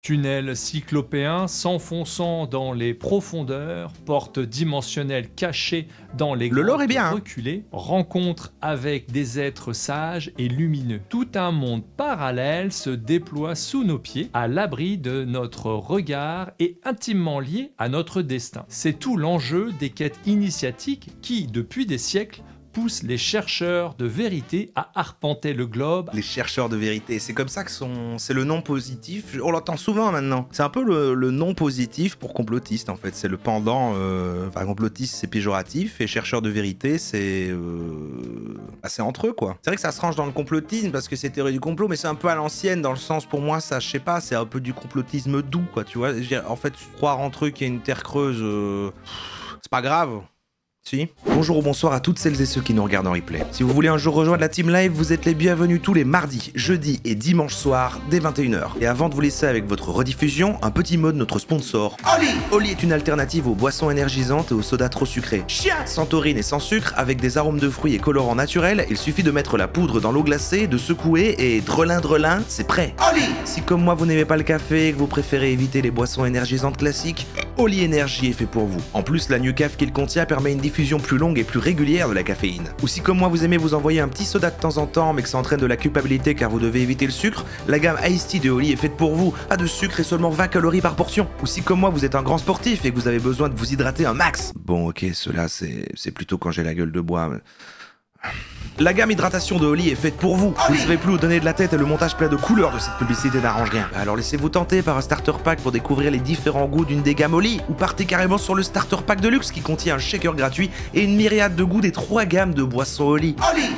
Tunnel cyclopéen s'enfonçant dans les profondeurs, porte dimensionnelle cachée dans les Le lore est grottes bien, hein. reculées, rencontre avec des êtres sages et lumineux. Tout un monde parallèle se déploie sous nos pieds, à l'abri de notre regard et intimement lié à notre destin. C'est tout l'enjeu des quêtes initiatiques qui, depuis des siècles, poussent les chercheurs de vérité à arpenter le globe. Les chercheurs de vérité, c'est comme ça que c'est le nom positif. On l'entend souvent maintenant. C'est un peu le nom positif pour complotiste en fait. C'est le pendant. Enfin, complotiste c'est péjoratif et chercheur de vérité c'est entre eux quoi. C'est vrai que ça se range dans le complotisme parce que c'est théorie du complot, mais c'est un peu à l'ancienne dans le sens pour moi ça, je sais pas, c'est un peu du complotisme doux quoi. Tu vois, en fait croire entre eux qu'il y a une terre creuse, c'est pas grave. Si. Bonjour ou bonsoir à toutes celles et ceux qui nous regardent en replay. Si vous voulez un jour rejoindre la team live, vous êtes les bienvenus tous les mardis, jeudis et dimanches soirs dès 21 h. Et avant de vous laisser avec votre rediffusion, un petit mot de notre sponsor. Oli. Oli est une alternative aux boissons énergisantes et aux sodas trop sucrés. Chia. Sans taurine et sans sucre, avec des arômes de fruits et colorants naturels, il suffit de mettre la poudre dans l'eau glacée, de secouer et drelin, c'est prêt. Oli. Si comme moi vous n'aimez pas le café et que vous préférez éviter les boissons énergisantes classiques, Oli Energy est fait pour vous. En plus, la Nucaf qu'il contient permet une diffusion plus longue et plus régulière de la caféine. Ou si comme moi vous aimez vous envoyer un petit soda de temps en temps mais que ça entraîne de la culpabilité car vous devez éviter le sucre, la gamme Iced Tea de Oli est faite pour vous. Pas de sucre et seulement 20 calories par portion. Ou si comme moi vous êtes un grand sportif et que vous avez besoin de vous hydrater un max. Bon ok, cela c'est plutôt quand j'ai la gueule de bois. Mais... La gamme hydratation de Oli est faite pour vous. Vous ne savez plus où donner de la tête et le montage plein de couleurs de cette publicité n'arrange rien. Alors laissez-vous tenter par un starter pack pour découvrir les différents goûts d'une des gammes Oli. Ou partez carrément sur le starter pack de luxe qui contient un shaker gratuit et une myriade de goûts des 3 gammes de boissons Oli.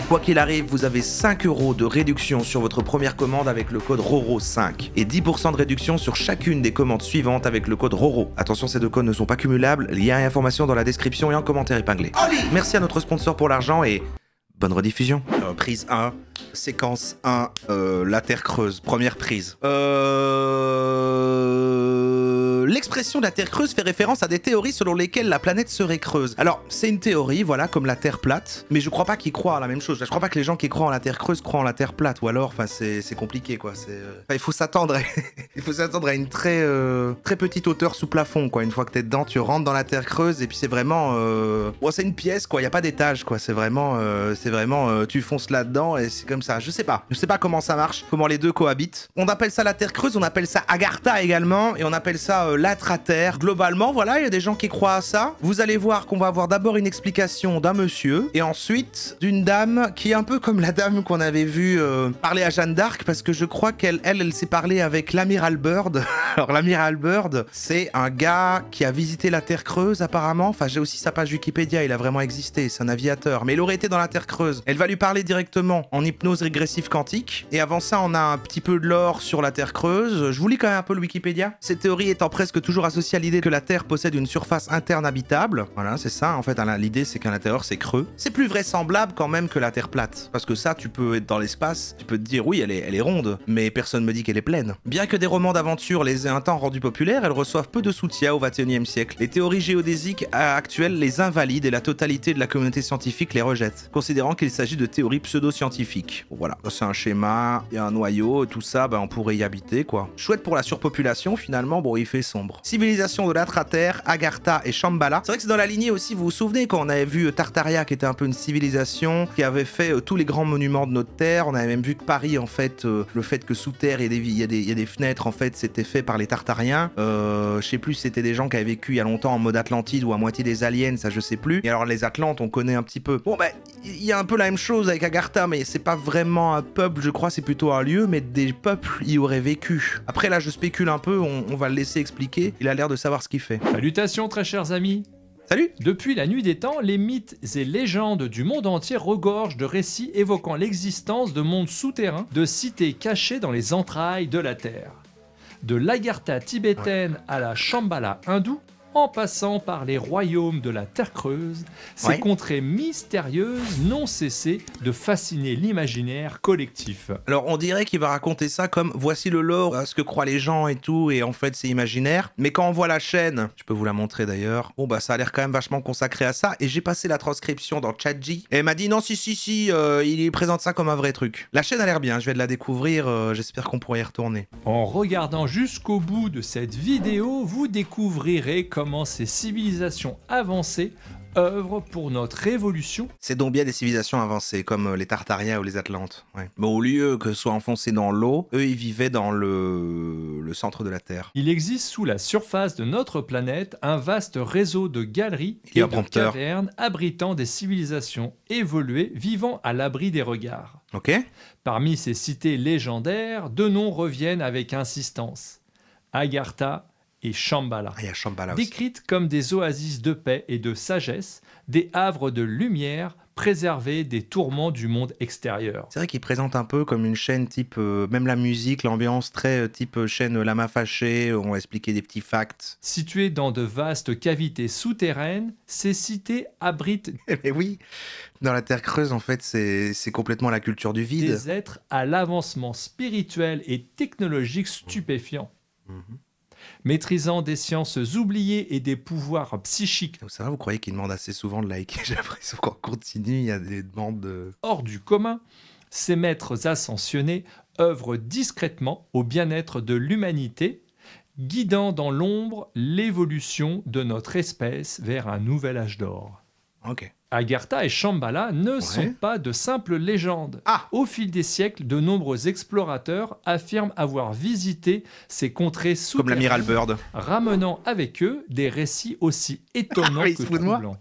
Quoi qu'il arrive, vous avez 5 € de réduction sur votre première commande avec le code RORO5 et 10% de réduction sur chacune des commandes suivantes avec le code RORO. Attention, ces 2 codes ne sont pas cumulables, lien et informations dans la description et en commentaire épinglé. Merci à notre sponsor pour l'argent et... bonne rediffusion. Prise 1, séquence 1, la Terre creuse, première prise. L'expression de la Terre creuse fait référence à des théories selon lesquelles la planète serait creuse. Alors, c'est une théorie, voilà, comme la Terre plate, mais je crois pas qu'ils croient à la même chose. Je crois pas que les gens qui croient en la Terre creuse croient en la Terre plate, ou alors, enfin, c'est compliqué, quoi. Enfin, il faut s'attendre à une très petite hauteur sous plafond, quoi. Une fois que t'es dedans, tu rentres dans la Terre creuse, et puis c'est vraiment... Bon, c'est une pièce, quoi, y a pas d'étage, quoi. C'est vraiment, tu fonces là-dedans, et c'est comme ça. Je sais pas comment ça marche, comment les deux cohabitent. On appelle ça la Terre creuse, on appelle ça Agartha également, et on appelle ça l'Atraterre. Globalement, voilà, il y a des gens qui croient à ça. Vous allez voir qu'on va avoir d'abord une explication d'un monsieur, et ensuite d'une dame qui est un peu comme la dame qu'on avait vue parler à Jeanne d'Arc, parce que je crois qu'elle s'est parlé avec l'amiral Byrd. Alors l'amiral Byrd, c'est un gars qui a visité la Terre creuse apparemment. Enfin, j'ai aussi sa page Wikipédia, il a vraiment existé, c'est un aviateur, mais il aurait été dans la Terre creuse. Elle va lui parler directement en hypnose régressive quantique, et avant ça, on a un petit peu de lore sur la Terre creuse. Je vous lis quand même un peu le Wikipédia. Cette théorie étant presque toujours associée à l'idée que la Terre possède une surface interne habitable. Voilà, c'est ça. En fait, l'idée, c'est qu'à l'intérieur, c'est creux. C'est plus vraisemblable quand même que la Terre plate. Parce que ça, tu peux être dans l'espace, tu peux te dire, oui, elle est ronde, mais personne me dit qu'elle est pleine. Bien que des romans d'aventure les aient un temps rendus populaires, elles reçoivent peu de soutien au XXIe siècle. Les théories géodésiques actuelles les invalident et la totalité de la communauté scientifique les rejette, considérant qu'il s'agit de théories pseudo-scientifiques. Bon, voilà, c'est un schéma, il y a un noyau, tout ça, on pourrait y habiter, quoi. Chouette pour la surpopulation, finalement, bon, il fait sombre. Civilisation de l'Atraterre, Agartha et Shambhala. C'est vrai que c'est dans la lignée aussi, vous vous souvenez, quand on avait vu Tartaria, qui était un peu une civilisation, qui avait fait tous les grands monuments de notre Terre. On avait même vu que Paris, en fait, le fait que sous terre, il y a des fenêtres, en fait, c'était fait par les Tartariens. Je sais plus si c'était des gens qui avaient vécu il y a longtemps en mode Atlantide ou à moitié des aliens, ça je sais plus. Et alors les Atlantes, on connaît un petit peu. Bon, il y a un peu la même chose avec Agartha, mais c'est pas vraiment un peuple, je crois, c'est plutôt un lieu, mais des peuples y auraient vécu. Après, là, je spécule un peu, on va le laisser expliquer. Il a l'air de savoir ce qu'il fait. Salutations très chers amis. Salut! Depuis la nuit des temps, les mythes et légendes du monde entier regorgent de récits évoquant l'existence de mondes souterrains, de cités cachées dans les entrailles de la Terre. De l'Agartha tibétaine à la Shambhala hindoue, en passant par les royaumes de la Terre creuse, ces contrées mystérieuses n'ont cessé de fasciner l'imaginaire collectif. Alors on dirait qu'il va raconter ça comme voici le lore, ce que croient les gens et tout, et en fait c'est imaginaire. Mais quand on voit la chaîne, je peux vous la montrer d'ailleurs, bon bah ça a l'air quand même vachement consacré à ça, et j'ai passé la transcription dans ChatG, et elle m'a dit non si, il présente ça comme un vrai truc. La chaîne a l'air bien, je vais de la découvrir, j'espère qu'on pourra y retourner. En regardant jusqu'au bout de cette vidéo, vous découvrirez comment ces civilisations avancées œuvrent pour notre évolution. C'est donc bien des civilisations avancées, comme les Tartariens ou les Atlantes. Ouais. Mais au lieu que ce soit enfoncé dans l'eau, eux ils vivaient dans le centre de la Terre. Il existe sous la surface de notre planète un vaste réseau de galeries et de cavernes abritant des civilisations évoluées vivant à l'abri des regards. Ok. Parmi ces cités légendaires, deux noms reviennent avec insistance. Agartha et Shambhala, décrites comme des oasis de paix et de sagesse, des havres de lumière préservés des tourments du monde extérieur. C'est vrai qu'il présente un peu comme une chaîne type, même la musique, l'ambiance très type chaîne Lama Fâché, on va expliquer des petits facts. Situées dans de vastes cavités souterraines, ces cités abritent... Mais oui, dans la Terre creuse en fait c'est complètement la culture du vide. Des êtres à l'avancement spirituel et technologique stupéfiant. Maîtrisant des sciences oubliées et des pouvoirs psychiques. Ça va, vous croyez qu'ils demandent assez souvent de liker? J'ai l'impression qu'on continue, il y a des demandes de... Hors du commun, ces maîtres ascensionnés œuvrent discrètement au bien-être de l'humanité, guidant dans l'ombre l'évolution de notre espèce vers un nouvel âge d'or. Ok. Agartha et Shambhala ne sont pas de simples légendes. Au fil des siècles, de nombreux explorateurs affirment avoir visité ces contrées souterraines, comme l'amiral Byrd, ramenant avec eux des récits aussi étonnants que troublants.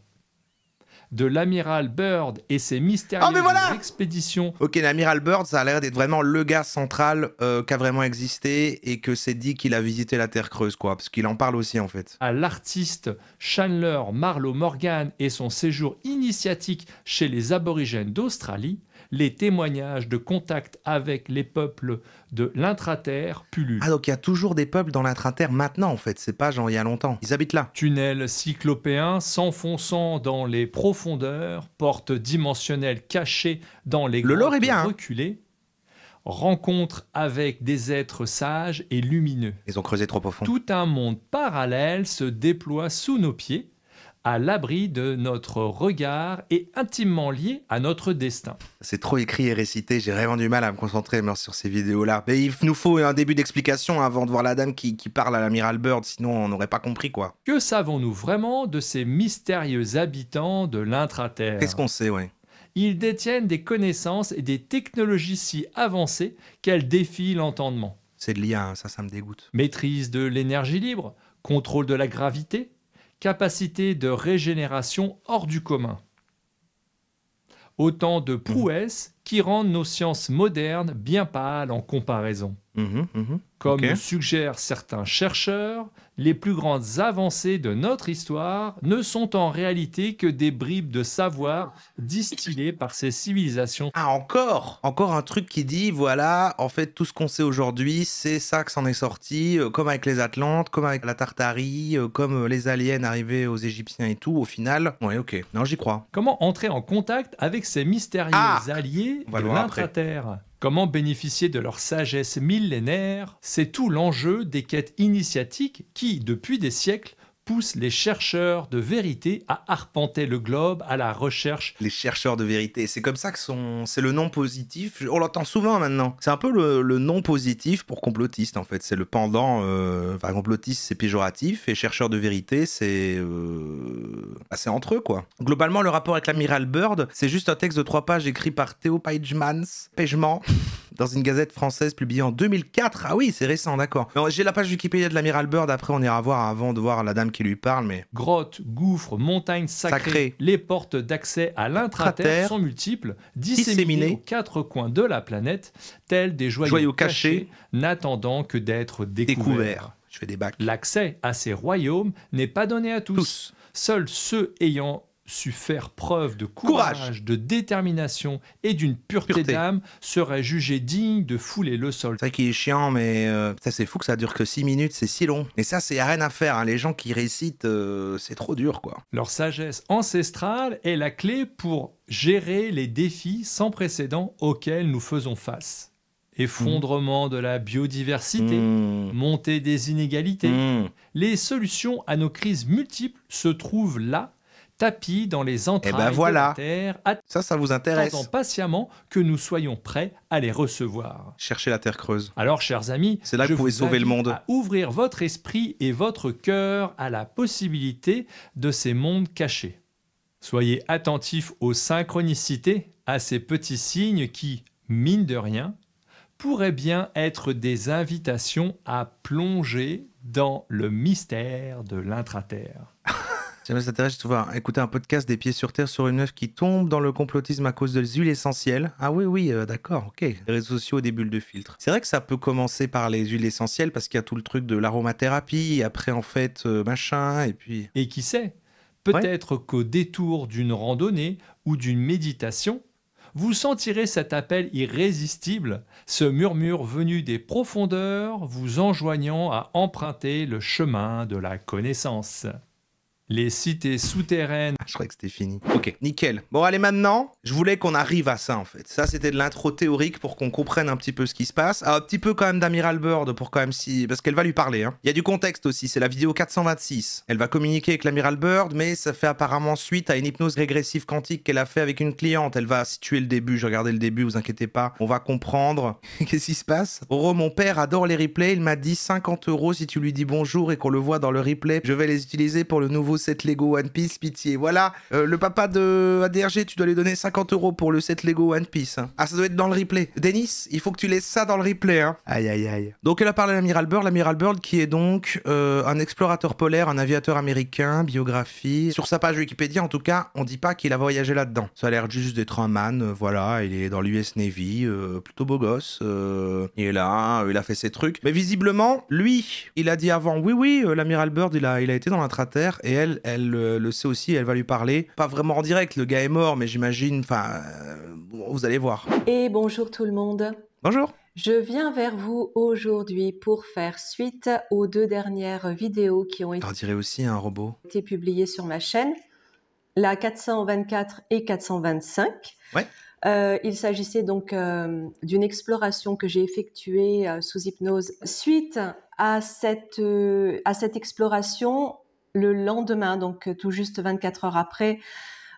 De l'amiral Byrd et ses mystérieuses expéditions. Ok, l'amiral Byrd, ça a l'air d'être vraiment le gars central qui a vraiment existé et que c'est dit qu'il a visité la Terre creuse, quoi, parce qu'il en parle aussi en fait. À l'artiste Chandler Marlowe Morgan et son séjour initiatique chez les aborigènes d'Australie, les témoignages de contact avec les peuples de l'intraterre pullulent. Ah, donc il y a toujours des peuples dans l'intraterre maintenant en fait, c'est pas genre il y a longtemps, ils habitent là. Tunnels cyclopéens s'enfonçant dans les profondeurs, portes dimensionnelles cachées dans les grottes reculées, rencontres avec des êtres sages et lumineux. Ils ont creusé trop profond. Tout un monde parallèle se déploie sous nos pieds, à l'abri de notre regard et intimement lié à notre destin. C'est trop écrit et récité, j'ai vraiment du mal à me concentrer sur ces vidéos-là. Mais il nous faut un début d'explication avant de voir la dame qui parle à l'amiral Byrd, sinon on n'aurait pas compris quoi. Que savons-nous vraiment de ces mystérieux habitants de l'intraterre? Qu'est-ce qu'on sait, ouais? Ils détiennent des connaissances et des technologies si avancées qu'elles défient l'entendement. C'est de l'IA, ça me dégoûte. Maîtrise de l'énergie libre, contrôle de la gravité, capacité de régénération hors du commun. Autant de prouesses qui rendent nos sciences modernes bien pâles en comparaison. Comme le suggèrent certains chercheurs, les plus grandes avancées de notre histoire ne sont en réalité que des bribes de savoir distillées par ces civilisations. Ah, encore un truc qui dit, voilà, en fait, tout ce qu'on sait aujourd'hui, c'est ça que s'en est sorti, comme avec les Atlantes, comme avec la Tartarie, comme les aliens arrivés aux Égyptiens et tout, au final. Ouais, ok. Non, j'y crois. Comment entrer en contact avec ces mystérieux alliés de l'intraterre? Comment bénéficier de leur sagesse millénaire? C'est tout l'enjeu des quêtes initiatiques qui, depuis des siècles, poussent les chercheurs de vérité à arpenter le globe à la recherche. Les chercheurs de vérité, c'est comme ça que c'est le nom positif. On l'entend souvent maintenant. C'est un peu le nom positif pour complotiste en fait. C'est le pendant. Enfin, complotiste c'est péjoratif et chercheur de vérité c'est entre eux quoi. Globalement, le rapport avec l'amiral Byrd, c'est juste un texte de 3 pages écrit par Théo Pagement dans une gazette française publiée en 2004. Ah oui, c'est récent, d'accord. J'ai la page Wikipédia de l'amiral Byrd, après on ira voir avant de voir la dame qui lui parle, mais... Grottes, gouffres, montagnes sacrées, les portes d'accès à l'intraterre sont multiples, disséminées aux 4 coins de la planète, tels des joyaux cachés, n'attendant que d'être découverts. Je fais des bacs. L'accès à ces royaumes n'est pas donné à tous. Seuls ceux ayant su faire preuve de Courage. courage, de détermination et d'une pureté d'âme serait jugé digne de fouler le sol. C'est vrai qu'il est chiant, mais putain, c'est fou que ça dure que 6 minutes, c'est si long. Et ça, c'est rien à faire, hein. Les gens qui récitent, c'est trop dur, quoi. Leur sagesse ancestrale est la clé pour gérer les défis sans précédent auxquels nous faisons face. Effondrement de la biodiversité, montée des inégalités. Les solutions à nos crises multiples se trouvent là, tapis dans les entrailles de la terre, Ça vous intéresse. attendant patiemment que nous soyons prêts à les recevoir. Cherchez la terre creuse. Alors, chers amis, c'est là que je vous pouvez sauver le invite monde. à ouvrir votre esprit et votre cœur à la possibilité de ces mondes cachés. Soyez attentifs aux synchronicités, à ces petits signes qui, mine de rien, pourraient bien être des invitations à plonger dans le mystère de l'intraterre. Si jamais ça t'intéresse, tu vas écouter un podcast des pieds sur terre sur une meuf qui tombe dans le complotisme à cause des huiles essentielles. Ah oui, d'accord, ok. Les réseaux sociaux et des bulles de filtre. C'est vrai que ça peut commencer par les huiles essentielles parce qu'il y a tout le truc de l'aromathérapie, et après en fait, machin, et puis... Et qui sait, peut-être qu'au détour d'une randonnée ou d'une méditation, vous sentirez cet appel irrésistible, ce murmure venu des profondeurs vous enjoignant à emprunter le chemin de la connaissance. Les cités souterraines... Je croyais que c'était fini. Ok, nickel. Bon, allez, maintenant, je voulais qu'on arrive à ça, en fait. Ça, c'était de l'intro théorique pour qu'on comprenne un petit peu ce qui se passe. Ah, un petit peu quand même d'Amiral Byrd pour quand même si... Parce qu'elle va lui parler, hein. Il y a du contexte aussi, c'est la vidéo 426. Elle va communiquer avec l'Amiral Byrd, mais ça fait apparemment suite à une hypnose régressive quantique qu'elle a fait avec une cliente. Elle va situer le début, je regardais le début, vous inquiétez pas. On va comprendre. Qu'est-ce qui se passe? Oh, mon père adore les replays, il m'a dit 50 € si tu lui dis bonjour et qu'on le voit dans le replay. Je vais les utiliser pour le nouveau set Lego One Piece, pitié. Voilà, le papa de ADRG, tu dois lui donner 50 € pour le set Lego One Piece. Hein. Ah, ça doit être dans le replay. Denis, il faut que tu laisses ça dans le replay. Hein. Aïe, aïe, aïe. Donc, elle a parlé à l'Amiral Byrd qui est donc un explorateur polaire, un aviateur américain, biographie. Sur sa page Wikipédia, en tout cas, on dit pas qu'il a voyagé là-dedans. Ça a l'air juste d'être un man, voilà, il est dans l'US Navy, plutôt beau gosse. Il est là, il a fait ses trucs. Mais visiblement, lui, il a dit avant, oui, l'Amiral Byrd, il a été dans l'intraterre, et elle le sait aussi, elle va lui parler. Pas vraiment en direct, le gars est mort, mais j'imagine, enfin, vous allez voir. Et bonjour tout le monde. Bonjour. Je viens vers vous aujourd'hui pour faire suite aux 2 dernières vidéos qui ont On dirait aussi un robot. été publiées sur ma chaîne, la 424 et 425. Ouais. Il s'agissait donc d'une exploration que j'ai effectuée sous hypnose. Suite à cette exploration, le lendemain, donc tout juste 24 heures après,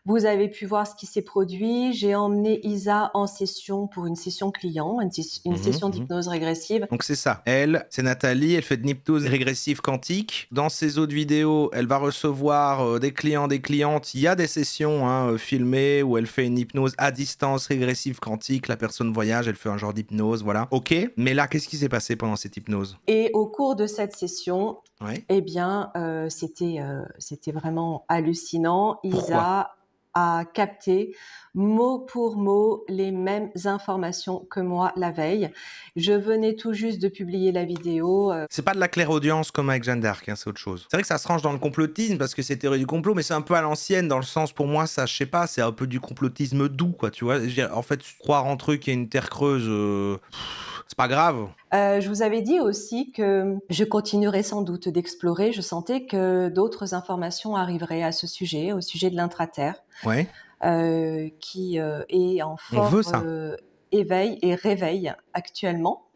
vous avez pu voir ce qui s'est produit. J'ai emmené Isa en session pour une session client, une session d'hypnose régressive. Donc c'est ça. Elle, c'est Nathalie, elle fait de l'hypnose régressive quantique. Dans ses autres vidéos, elle va recevoir des clients, des clientes. Il y a des sessions filmées où elle fait une hypnose à distance régressive quantique. La personne voyage, elle fait un genre d'hypnose, voilà. Ok, mais là, qu'est-ce qui s'est passé pendant cette hypnose? Et au cours de cette session, ouais. Eh bien, c'était vraiment hallucinant. Isa a capté mot pour mot les mêmes informations que moi la veille. Je venais tout juste de publier la vidéo. C'est pas de la clairaudience comme avec Jeanne d'Arc, hein, c'est autre chose. C'est vrai que ça se range dans le complotisme parce que c'est théorie du complot, mais c'est un peu à l'ancienne dans le sens, pour moi, ça, je sais pas, c'est un peu du complotisme doux, quoi, tu vois. En fait, croire en truc qu'il y a une terre creuse... c'est pas grave. Je vous avais dit aussi que je continuerai sans doute d'explorer. Je sentais que d'autres informations arriveraient à ce sujet, au sujet de l'intraterre, ouais. Qui est en fort éveil et réveil actuellement.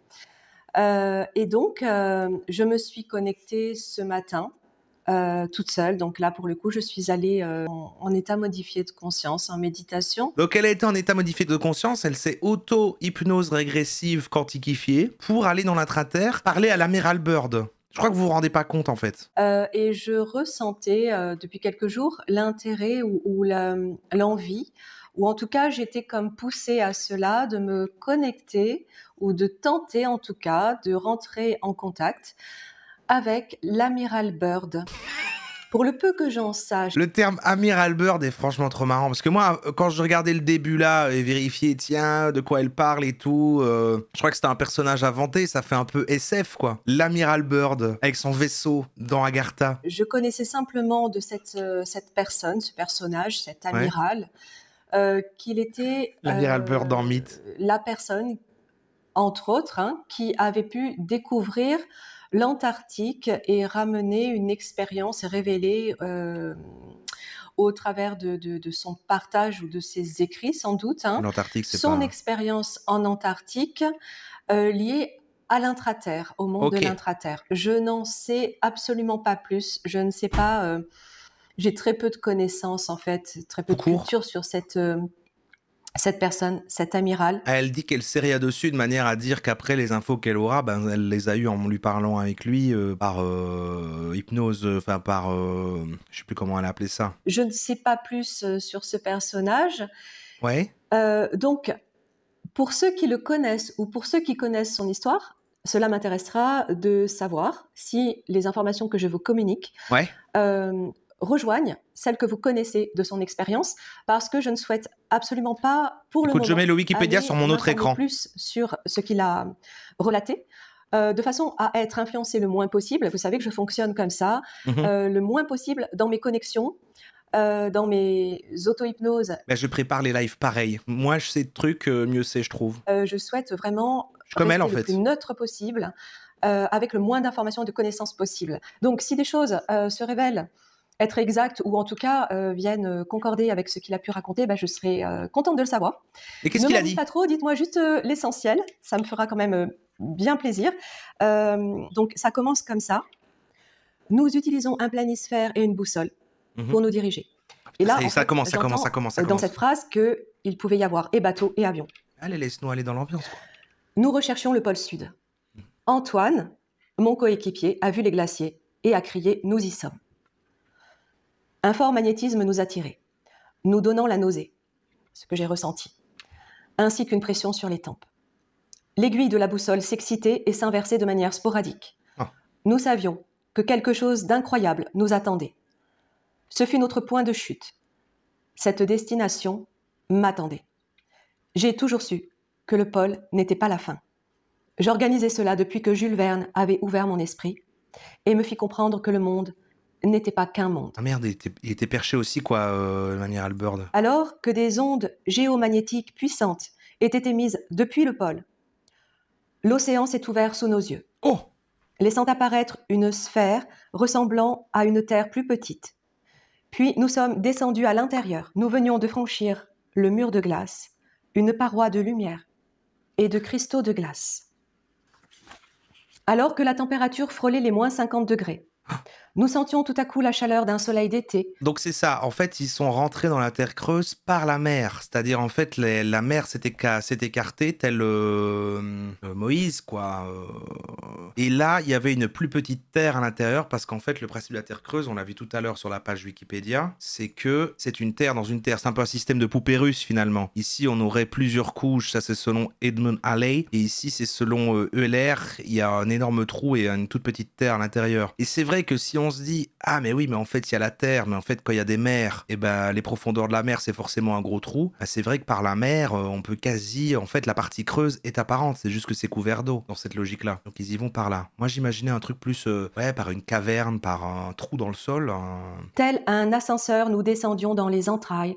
Et donc, je me suis connectée ce matin toute seule. Donc là, pour le coup, je suis allée en état modifié de conscience, en méditation. Donc elle a été en état modifié de conscience, elle s'est auto-hypnose régressive quantifiée pour aller dans l'intraterre, parler à l'Amiral Byrd. Je crois que vous vous rendez pas compte en fait. Et je ressentais depuis quelques jours l'intérêt ou l'envie, ou en tout cas j'étais comme poussée à cela, de me connecter ou de tenter en tout cas de rentrer en contact avec l'Amiral Byrd. Pour le peu que j'en sache, Le terme Amiral Bird est franchement trop marrant parce que moi, quand je regardais le début là et vérifier, tiens, de quoi elle parle et tout, je crois que c'était un personnage inventé, ça fait un peu SF quoi. L'Amiral Bird avec son vaisseau dans Agartha. je connaissais simplement de cette personne, ce personnage, cet Ouais. amiral, qu'il était L'Amiral Bird dans Mythe. la personne, entre autres, hein, qui avait pu découvrir l'Antarctique et ramener une expérience et révéler au travers de son partage ou de ses écrits, sans doute, hein, L'Antarctique, c'est son pas. expérience en Antarctique liée à l'intraterre, au monde de Ok. l'intraterre. Je n'en sais absolument pas plus. Je ne sais pas. J'ai très peu de connaissances, en fait, très peu de Tout court. culture sur cette personne, cet amiral. Elle dit qu'elle sait rien dessus de manière à dire qu'après les infos qu'elle aura, ben, elle les a eues en lui parlant avec lui par hypnose, enfin par, je sais plus comment elle a appelé ça. Je ne sais pas plus sur ce personnage. Ouais. Donc, pour ceux qui le connaissent ou pour ceux qui connaissent son histoire, cela m'intéressera de savoir si les informations que je vous communique Ouais. rejoignent celles que vous connaissez de son expérience, parce que je ne souhaite absolument pas, pour Écoute, le je moment, mets le Wikipédia aller sur mon autre m'informer écran. plus sur ce qu'il a relaté, de façon à être influencé le moins possible. Vous savez que je fonctionne comme ça, Mhm. le moins possible dans mes connexions, dans mes auto-hypnoses. Ben, je prépare les lives pareil. Moi, je sais de trucs, mieux c'est, je trouve. Je souhaite vraiment Je suis comme elle, en rester le fait. plus neutre possible, avec le moins d'informations et de connaissances possible. Donc, si des choses se révèlent être exactes ou en tout cas viennent concorder avec ce qu'il a pu raconter, je serai contente de le savoir. Et qu'est-ce Ne qu'il m'en a dites dit? pas trop, dites-moi juste l'essentiel, ça me fera quand même bien plaisir. Donc, ça commence comme ça. Nous utilisons un planisphère et une boussole pour nous diriger. Et là, en Ça fait, commence, ça j'entends commence, ça commence, ça dans commence. cette phrase qu'il pouvait y avoir et bateau et avion. Allez, laisse-nous aller dans l'ambiance, quoi. Nous recherchions le pôle sud. Antoine, mon coéquipier, a vu les glaciers et a crié « Nous y sommes ». Un fort magnétisme nous attirait, nous donnant la nausée, ce que j'ai ressenti, ainsi qu'une pression sur les tempes. L'aiguille de la boussole s'excitait et s'inversait de manière sporadique. Oh. Nous savions que quelque chose d'incroyable nous attendait. Ce fut notre point de chute. Cette destination m'attendait. J'ai toujours su que le pôle n'était pas la fin. J'organisais cela depuis que Jules Verne avait ouvert mon esprit et me fit comprendre que le monde n'était pas qu'un monde. Ah merde, il était perché aussi, quoi, l'Amiral Bird. Alors que des ondes géomagnétiques puissantes étaient émises depuis le pôle, l'océan s'est ouvert sous nos yeux, Oh! laissant apparaître une sphère ressemblant à une terre plus petite. Puis nous sommes descendus à l'intérieur. Nous venions de franchir le mur de glace, une paroi de lumière et de cristaux de glace. Alors que la température frôlait les moins 50 degrés, nous sentions tout à coup la chaleur d'un soleil d'été. Donc c'est ça, en fait, ils sont rentrés dans la terre creuse par la mer. C'est-à-dire, en fait, la mer s'est écartée, tel Moïse, quoi. Et là, il y avait une plus petite terre à l'intérieur, parce qu'en fait, le principe de la terre creuse, on l'a vu tout à l'heure sur la page Wikipédia, c'est que c'est une terre dans une terre. C'est un peu un système de poupée russe, finalement. Ici, on aurait plusieurs couches, ça c'est selon Edmund Halley, et ici, c'est selon Euler, il y a un énorme trou et une toute petite terre à l'intérieur. Et c'est vrai que si on se dit « Ah, mais oui, mais en fait, il y a la terre, mais en fait, quand il y a des mers, et ben, les profondeurs de la mer, c'est forcément un gros trou. » C'est vrai que par la mer, on peut quasi... En fait, la partie creuse est apparente, c'est juste que c'est couvert d'eau, dans cette logique-là. Donc, ils y vont par là. Moi, j'imaginais un truc plus, par une caverne, par un trou dans le sol. Tel un ascenseur, nous descendions dans les entrailles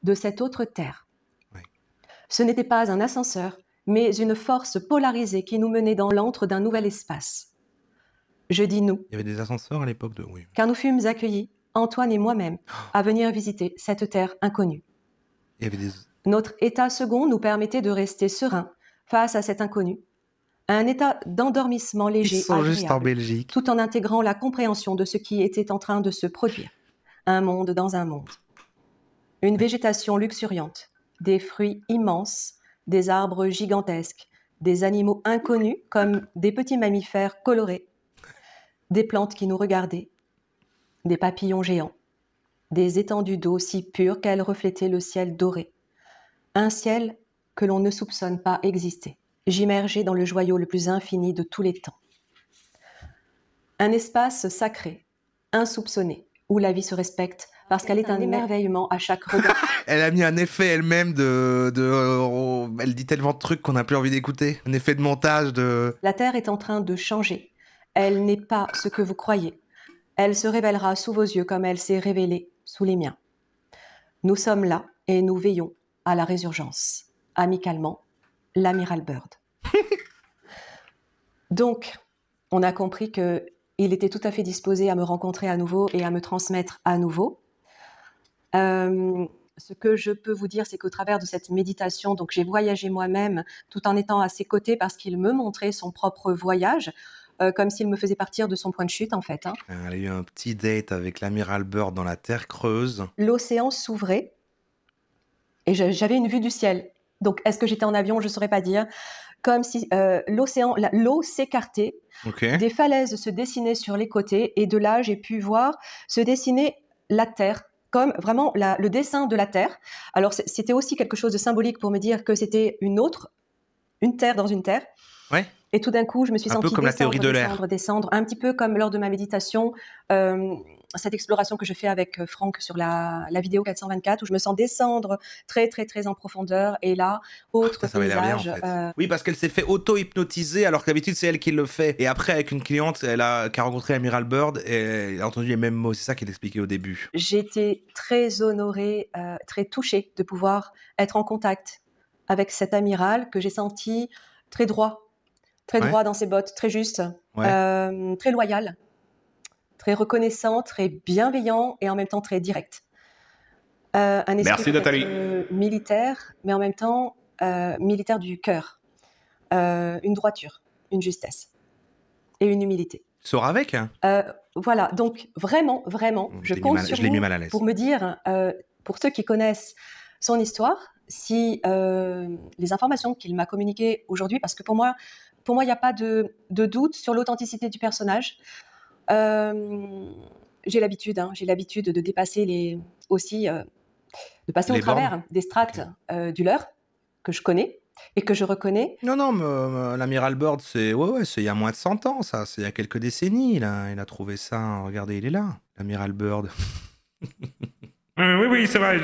de cette autre terre. Ouais. Ce n'était pas un ascenseur, mais une force polarisée qui nous menait dans l'antre d'un nouvel espace. Je dis nous. Il y avait des ascenseurs à l'époque de... Oui. Car nous fûmes accueillis, Antoine et moi-même, à venir visiter cette terre inconnue. Il y avait des... Notre état second nous permettait de rester serein face à cet inconnu. Un état d'endormissement léger, Ils sont juste en agréable, Belgique. tout en intégrant la compréhension de ce qui était en train de se produire. Un monde dans un monde. Une végétation luxuriante, des fruits immenses, des arbres gigantesques, des animaux inconnus comme des petits mammifères colorés, des plantes qui nous regardaient, des papillons géants, des étendues d'eau si pures qu'elles reflétaient le ciel doré. Un ciel que l'on ne soupçonne pas exister. J'immergeais dans le joyau le plus infini de tous les temps. Un espace sacré, insoupçonné, où la vie se respecte, parce qu'elle est un émerveillement à chaque regard. Elle a mis un effet elle-même elle dit tellement de trucs qu'on n'a plus envie d'écouter. Un effet de montage de... La Terre est en train de changer. Elle n'est pas ce que vous croyez. Elle se révélera sous vos yeux comme elle s'est révélée sous les miens. Nous sommes là et nous veillons à la résurgence. Amicalement, l'amiral Byrd. Donc, on a compris qu'il était tout à fait disposé à me rencontrer à nouveau et à me transmettre à nouveau. Ce que je peux vous dire, c'est qu'au travers de cette méditation, donc j'ai voyagé moi-même tout en étant à ses côtés parce qu'il me montrait son propre voyage, comme s'il me faisait partir de son point de chute en fait. Elle a eu un petit date avec l'amiral Byrd dans la Terre creuse. L'océan s'ouvrait et j'avais une vue du ciel. Donc, est-ce que j'étais en avion? Je ne saurais pas dire. Comme si l'eau s'écartait, des falaises se dessinaient sur les côtés, et de là, j'ai pu voir se dessiner la Terre, comme vraiment le dessin de la Terre. Alors, c'était aussi quelque chose de symbolique pour me dire que c'était une Terre dans une Terre. Ouais. Et tout d'un coup, je me suis sentie un peu comme la théorie de l'air. Descendre, un petit peu comme lors de ma méditation, cette exploration que je fais avec Franck sur la vidéo 424, où je me sens descendre très, très, très en profondeur. Et là, autre ça paysage. Bien, en fait. Oui, parce qu'elle s'est fait auto-hypnotiser, alors que d'habitude, c'est elle qui le fait. Et après, avec une cliente qui a rencontré l'amiral Byrd, et elle a entendu les mêmes mots. C'est ça qu'elle expliquait au début. J'étais très honorée, très touchée de pouvoir être en contact avec cet amiral que j'ai senti très droit. Très droit dans ses bottes, très juste, très loyal, très reconnaissant, très bienveillant et en même temps très direct. Un esprit militaire, mais en même temps militaire du cœur. Une droiture, une justesse et une humilité. Sors avec Voilà, donc vraiment, je compte sur vous pour me dire, pour ceux qui connaissent son histoire, si les informations qu'il m'a communiquées aujourd'hui, parce que pour moi, il n'y a pas de doute sur l'authenticité du personnage. J'ai l'habitude de dépasser de passer au travers des strates du leurre que je connais et que je reconnais. Non, l'amiral Byrd, c'est il y a moins de 100 ans, ça. C'est il y a quelques décennies. Il a trouvé ça. Regardez, il est là, l'amiral Byrd. Oui, c'est vrai.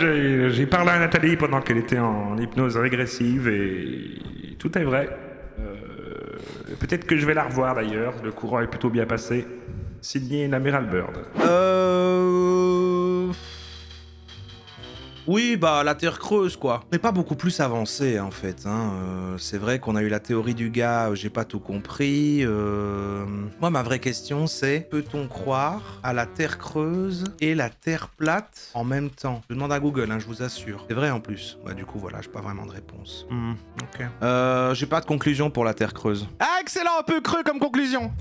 J'ai parlé à Nathalie pendant qu'elle était en hypnose régressive et tout est vrai. Peut-être que je vais la revoir d'ailleurs, le courant est plutôt bien passé. Signé l'amiral Byrd. Oui, la Terre creuse, quoi. Mais pas beaucoup plus avancé, en fait. C'est vrai qu'on a eu la théorie du gars, j'ai pas tout compris. Moi, ma vraie question, c'est peut-on croire à la Terre creuse et la Terre plate en même temps? Je demande à Google, je vous assure. C'est vrai, en plus. Du coup, voilà, j'ai pas vraiment de réponse. Ok. J'ai pas de conclusion pour la Terre creuse. Ah, excellent, un peu creux comme conclusion.